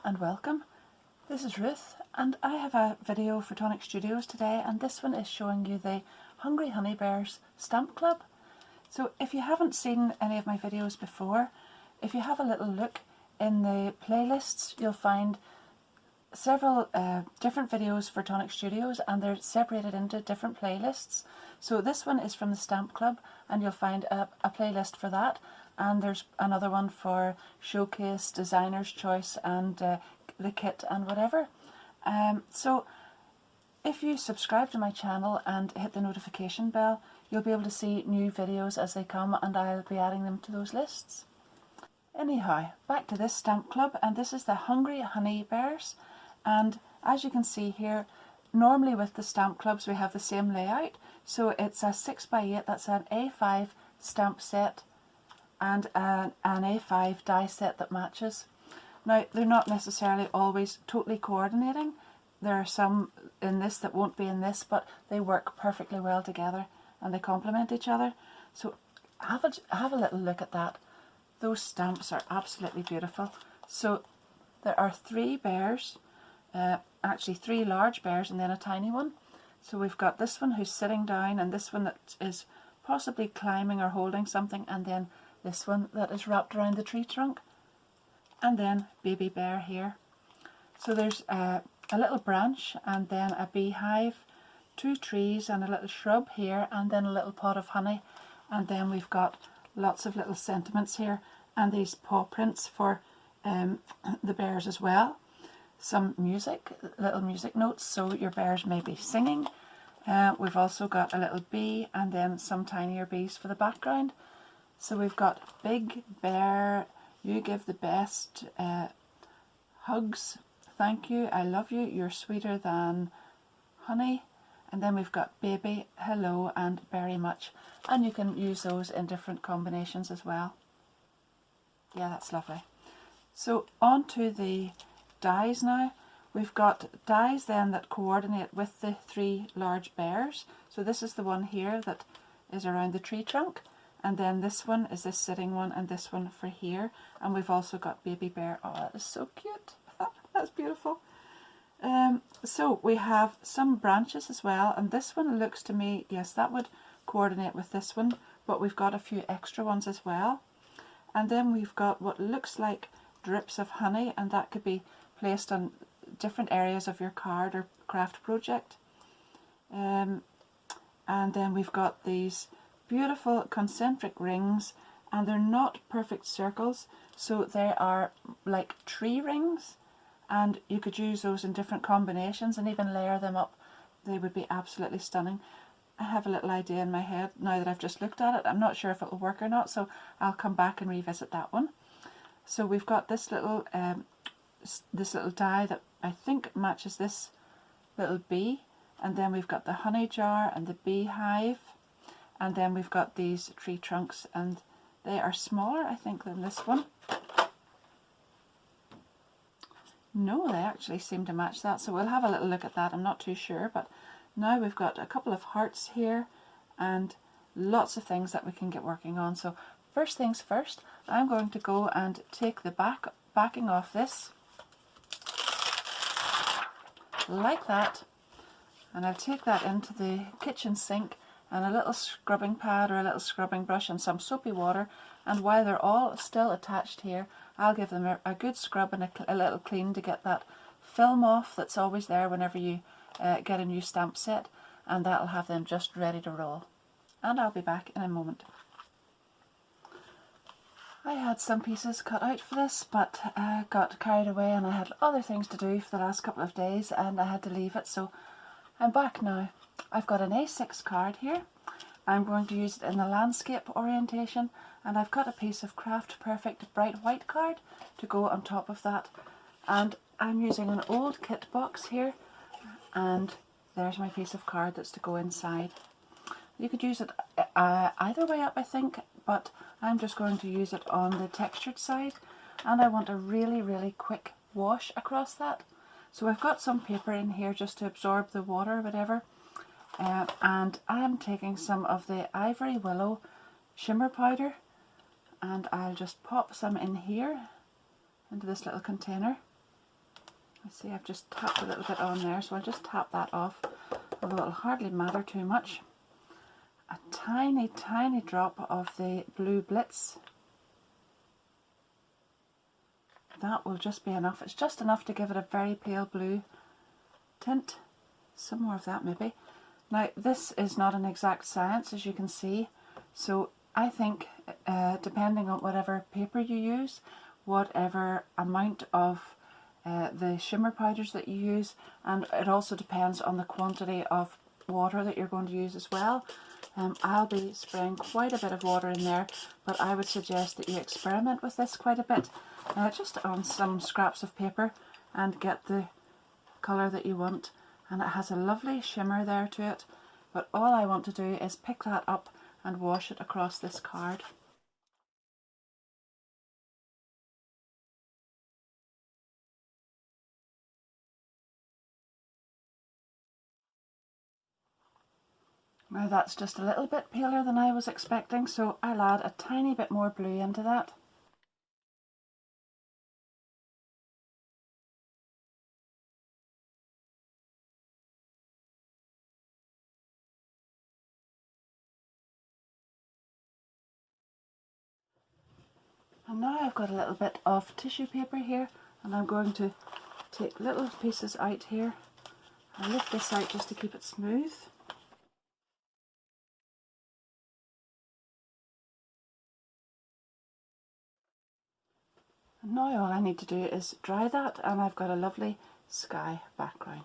and welcome. This is Ruth and I have a video for Tonic Studios today, and this one is showing you the Hungry Honey Bears Stamp Club. So if you haven't seen any of my videos before, if you have a little look in the playlists, you'll find several different videos for Tonic Studios, and they're separated into different playlists. So this one is from the Stamp Club, and you'll find a playlist for that, and there's another one for Showcase, Designer's Choice, and the kit and whatever. So if you subscribe to my channel and hit the notification bell, you'll be able to see new videos as they come, and I'll be adding them to those lists. Anyhow, back to this Stamp Club, and this is the Hungry Honey Bears. And as you can see here, normally with the Stamp Clubs we have the same layout. So it's a 6x8, that's an A5 stamp set and an A5 die set that matches. Now, they're not necessarily always totally coordinating. There are some in this that won't be in this, but they work perfectly well together and they complement each other. So have a little look at that. Those stamps are absolutely beautiful. So there are three bears, actually three large bears and then a tiny one. So we've got this one who's sitting down, and this one that is possibly climbing or holding something, and then this one that is wrapped around the tree trunk, and then baby bear here. So there's a little branch, and then a beehive, two trees and a little shrub here, and then a little pot of honey, and then we've got lots of little sentiments here, and these paw prints for the bears as well. Some music, little music notes, so your bears may be singing. We've also got a little bee, and then some tinier bees for the background. So we've got Big Bear, you give the best, hugs, thank you, I love you, you're sweeter than honey. And then we've got baby, hello, and very much. And you can use those in different combinations as well. Yeah, that's lovely. So on to the dies now. We've got dies then that coordinate with the three large bears. So this is the one here that is around the tree trunk. And then this one is this sitting one, and this one for here. And we've also got baby bear. Oh, that is so cute. That's beautiful. So we have some branches as well, and this one looks to me, yes, that would coordinate with this one, but we've got a few extra ones as well. And then we've got what looks like drips of honey, and that could be placed on different areas of your card or craft project. And then we've got these beautiful concentric rings, and they're not perfect circles, so they are like tree rings, and you could use those in different combinations and even layer them up. They would be absolutely stunning. I have a little idea in my head now that I've just looked at it. I'm not sure if it will work or not, so I'll come back and revisit that one. So we've got this little die that I think matches this little bee, and then we've got the honey jar and the beehive. And then we've got these tree trunks, and they are smaller, I think, than this one. No, they actually seem to match that, so we'll have a little look at that. I'm not too sure, but now we've got a couple of hearts here and lots of things that we can get working on. So first things first, I'm going to go and take the backing off this, like that, and I'll take that into the kitchen sink, and a little scrubbing pad or a little scrubbing brush and some soapy water, and while they're all still attached here, I'll give them a good scrub and a little clean to get that film off that's always there whenever you get a new stamp set, and that'll have them just ready to roll. And I'll be back in a moment. I had some pieces cut out for this, but I got carried away and I had other things to do for the last couple of days, and I had to leave it, so I'm back now. I've got an A6 card here. I'm going to use it in the landscape orientation, and I've got a piece of Craft Perfect bright white card to go on top of that. And I'm using an old kit box here, and there's my piece of card that's to go inside. You could use it either way up, I think, but I'm just going to use it on the textured side, and I want a really, really quick wash across that. So I've got some paper in here just to absorb the water or whatever. And I'm taking some of the Ivory Willow shimmer powder, and I'll just pop some in here into this little container. See, I've just tapped a little bit on there, so I'll just tap that off, although it'll hardly matter too much. A tiny, tiny drop of the blue Blitz. That will just be enough. It's just enough to give it a very pale blue tint. Some more of that maybe. Now, this is not an exact science, as you can see, so I think depending on whatever paper you use, whatever amount of the shimmer powders that you use, and it also depends on the quantity of water that you're going to use as well. I'll be spraying quite a bit of water in there, but I would suggest that you experiment with this quite a bit, just on some scraps of paper, and get the colour that you want. And it has a lovely shimmer there to it, but all I want to do is pick that up and wash it across this card. Now that's just a little bit paler than I was expecting, so I'll add a tiny bit more blue into that. And now I've got a little bit of tissue paper here, and I'm going to take little pieces out here. I'll lift this out just to keep it smooth. And now all I need to do is dry that, and I've got a lovely sky background.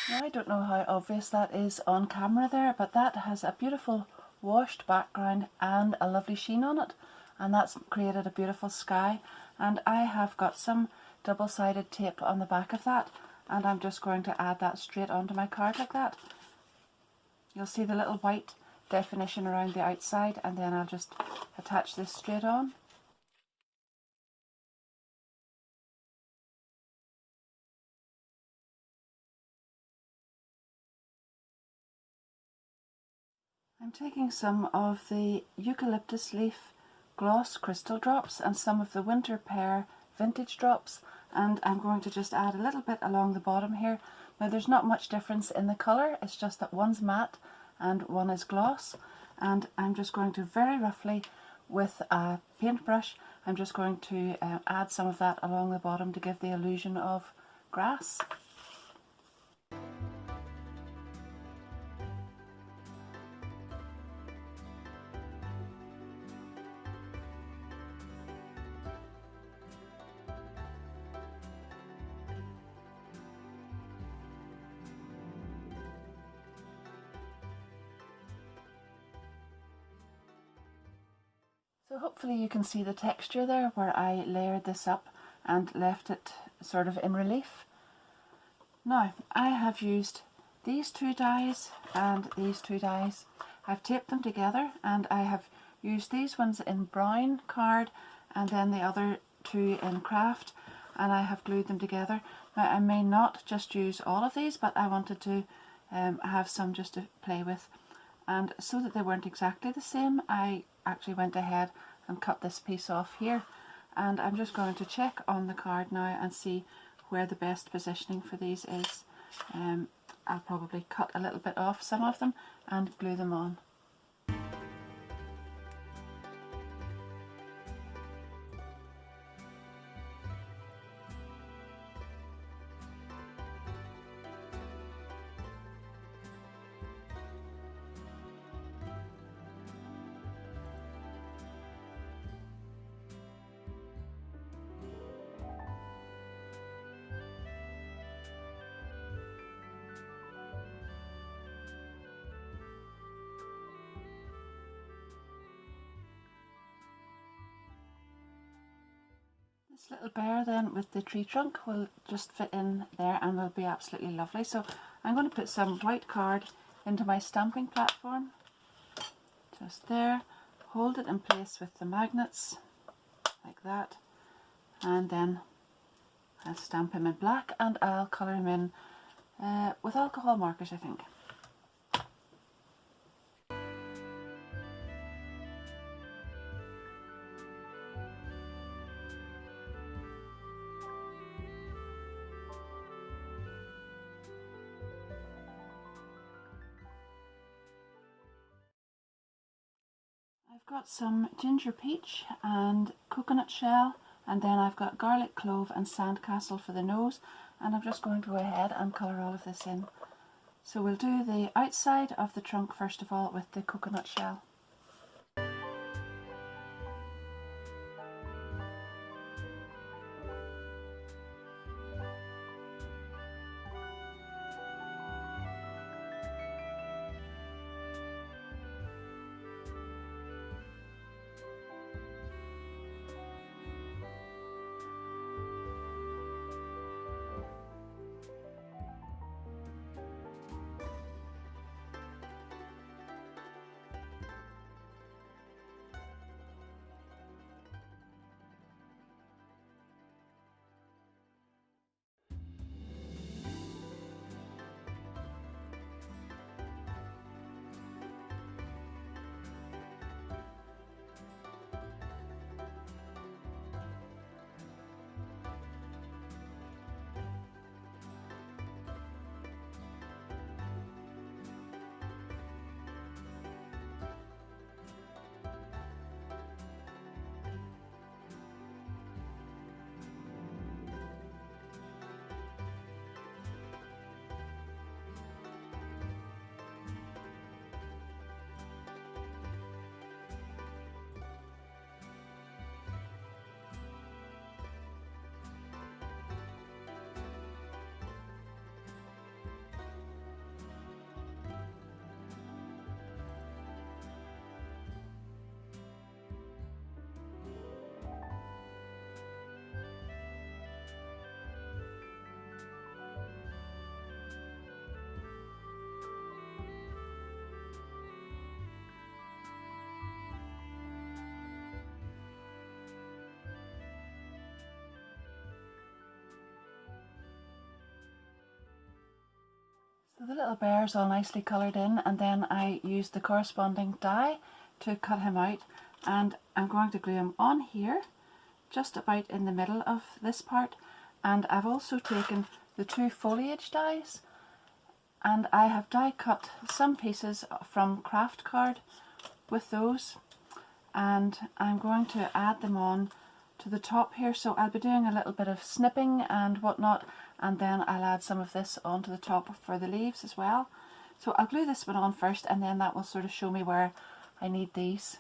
Now, I don't know how obvious that is on camera there, but that has a beautiful washed background and a lovely sheen on it, and that's created a beautiful sky. And I have got some double-sided tape on the back of that, and I'm just going to add that straight onto my card like that. You'll see the little white definition around the outside, and then I'll just attach this straight on. I'm taking some of the eucalyptus leaf gloss crystal drops and some of the winter pear vintage drops, and I'm going to just add a little bit along the bottom here. Now, there's not much difference in the colour, it's just that one's matte and one is gloss, and I'm just going to very roughly with a paintbrush, I'm just going to add some of that along the bottom to give the illusion of grass. So hopefully you can see the texture there where I layered this up and left it sort of in relief. Now, I have used these two dies and these two dies. I've taped them together, and I have used these ones in brown card and then the other two in craft, and I have glued them together. Now, I may not just use all of these, but I wanted to have some just to play with. And so that they weren't exactly the same, I actually went ahead and cut this piece off here, and I'm just going to check on the card now and see where the best positioning for these is. I'll probably cut a little bit off some of them and glue them on. This little bear then with the tree trunk will just fit in there and will be absolutely lovely. So I'm going to put some white card into my stamping platform, just there, hold it in place with the magnets like that, and then I'll stamp him in black and I'll colour him in with alcohol markers, I think. I've got some ginger peach and coconut shell, and then I've got garlic clove and sandcastle for the nose, and I'm just going to go ahead and colour all of this in. So we'll do the outside of the trunk first of all with the coconut shell. So the little bear's all nicely coloured in, and then I used the corresponding die to cut him out, and I'm going to glue him on here, just about in the middle of this part. And I've also taken the two foliage dies, and I have die cut some pieces from craft card with those, and I'm going to add them on to the top here. So I'll be doing a little bit of snipping and whatnot, and then I'll add some of this onto the top for the leaves as well. So I'll glue this one on first, and then that will sort of show me where I need these.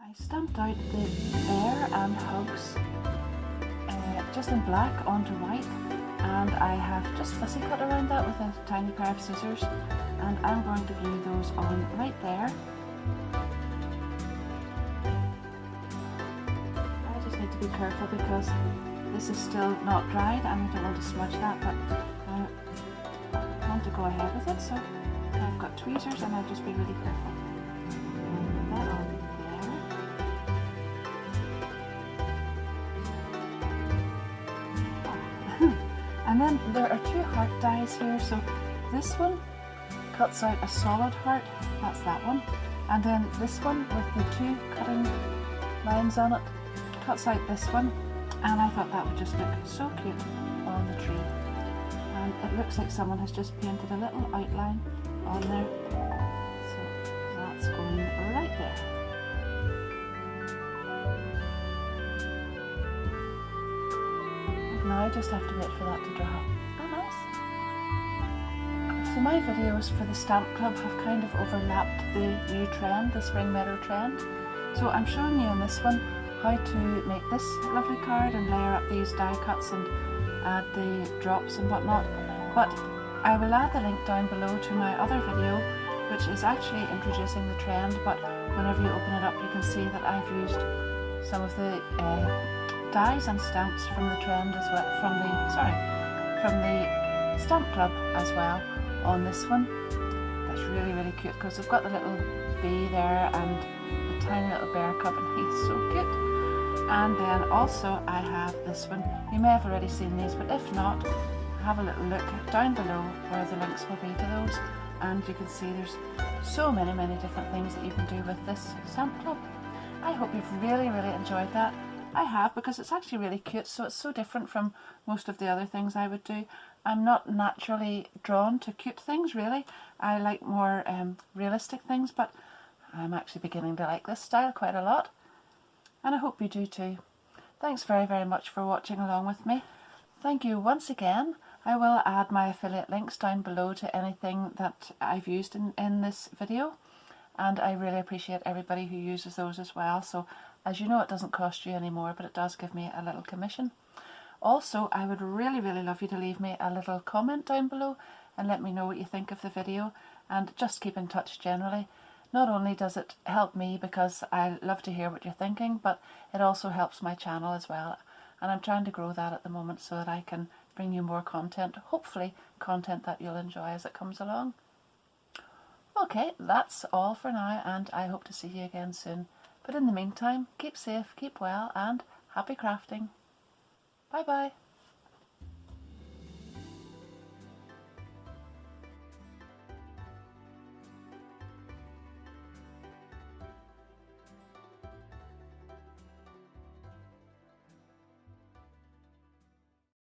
I stamped out the bear and hugs just in black onto white, and I have just fussy cut around that with a tiny pair of scissors, and I'm going to glue those on right there. I just need to be careful because this is still not dried and I don't want to smudge that, but I want to go go ahead with it. So I've got tweezers and I'll just be really careful. That on there. And then there are two heart dies here. So this one cuts out a solid heart, that's that one. And then this one with the two cutting lines on it cuts out this one. And I thought that would just look so cute on the tree. And it looks like someone has just painted a little outline on there. So that's going right there. And now I just have to wait for that to dry. Oh, nice. So my videos for the Stamp Club have kind of overlapped the new trend, the Spring Meadow trend. So I'm showing you in this one how to make this lovely card and layer up these die cuts and add the drops and whatnot. But I will add the link down below to my other video, which is actually introducing the trend, but whenever you open it up you can see that I've used some of the dies and stamps from the trend as well, from the Stamp Club as well on this one. That's really, really cute because I've got the little bee there and the tiny little bear cub, and he's so cute. And then also I have this one. You may have already seen these, but if not, have a little look down below where the links will be to those, and you can see there's so many different things that you can do with this Stamp Club. I hope you've really enjoyed that. I have, because it's actually really cute, so it's so different from most of the other things I would do. I'm not naturally drawn to cute things, really. I like more realistic things, but I'm actually beginning to like this style quite a lot. And I hope you do too. Thanks very much for watching along with me. Thank you once again. I will add my affiliate links down below to anything that I've used in this video. And I really appreciate everybody who uses those as well. So as you know, it doesn't cost you any more, but it does give me a little commission. Also, I would really love you to leave me a little comment down below and let me know what you think of the video, and just keep in touch generally. Not only does it help me because I love to hear what you're thinking, but it also helps my channel as well. And I'm trying to grow that at the moment so that I can bring you more content, hopefully content that you'll enjoy as it comes along. Okay, that's all for now, and I hope to see you again soon. But in the meantime, keep safe, keep well, and happy crafting. Bye bye.